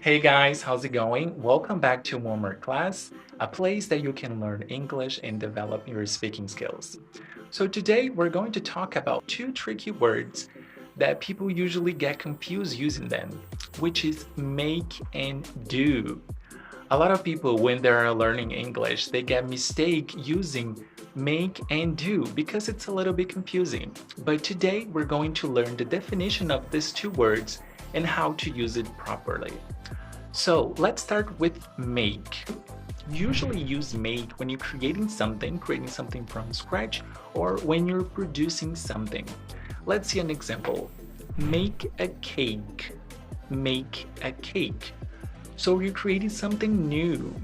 Hey guys, how's it going? Welcome back to Warmer Class, a place that you can learn English and develop your speaking skills. So today we're going to talk about two tricky words that people usually get confused using them, which is make and do. A lot of people, when they're learning English, they get mistake using make and do because it's a little bit confusing. But today we're going to learn the definition of these two words and how to use it properly. So let's start with make. Usually use make when you're creating something from scratch, or when you're producing something. Let's see an example. Make a cake. Make a cake. So you're creating something new.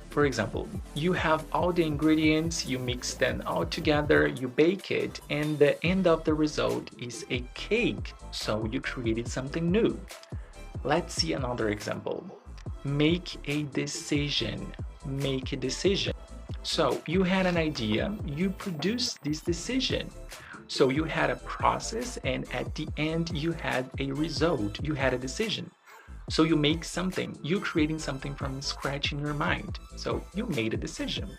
For example, you have all the ingredients, you mix them all together, you bake it, and the end of the result is a cake. So you created something new. Let's see another example. Make a decision. Make a decision. So you had an idea, you produced this decision. So you had a process, and at the end, you had a result, you had a decision. So you make something, you're creating something from scratch in your mind. So you made a decision.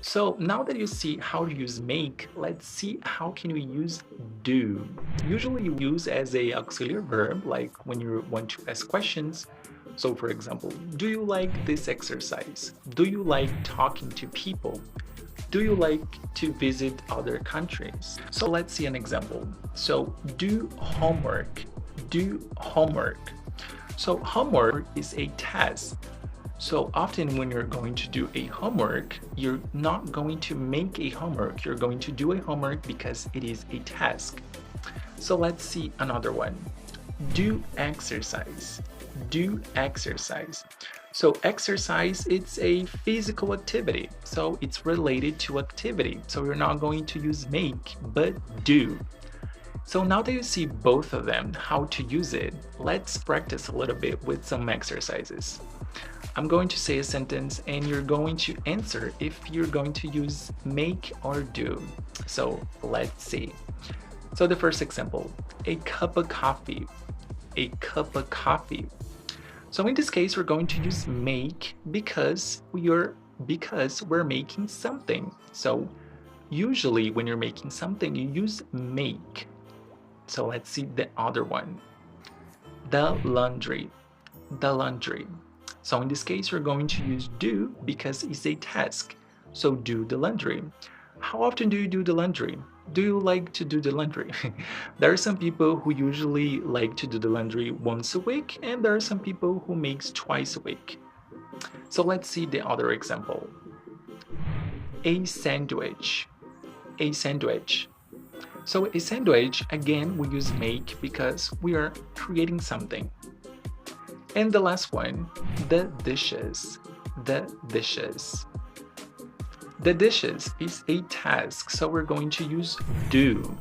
So now that you see how to use make, let's see how can we use do. Usually you use as a auxiliary verb, like when you want to ask questions. So for example, do you like this exercise? Do you like talking to people? Do you like to visit other countries? So let's see an example. So do homework. Do homework. So homework is a task. So often when you're going to do a homework, you're not going to make a homework. You're going to do a homework because it is a task. So let's see another one. Do exercise. Do exercise. So exercise, it's a physical activity. So it's related to activity. So you're not going to use make, but do. So now that you see both of them, how to use it, let's practice a little bit with some exercises. I'm going to say a sentence and you're going to answer if you're going to use make or do. So let's see. So the first example, a cup of coffee. A cup of coffee. So in this case, we're going to use make because we're making something. So usually when you're making something, you use make. So let's see the other one. The laundry. The laundry. So in this case, we're going to use do because it's a task. So do the laundry. How often do you do the laundry? Do you like to do the laundry? There are some people who usually like to do the laundry once a week, and there are some people who makes twice a week. So let's see the other example. A sandwich. A sandwich. So a sandwich, again, we use make because we are creating something. And the last one, the dishes. The dishes. The dishes is a task, so we're going to use do.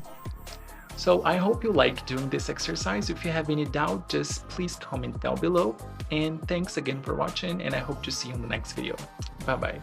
So I hope you like doing this exercise. If you have any doubt, just please comment down below. And thanks again for watching, and I hope to see you in the next video. Bye bye.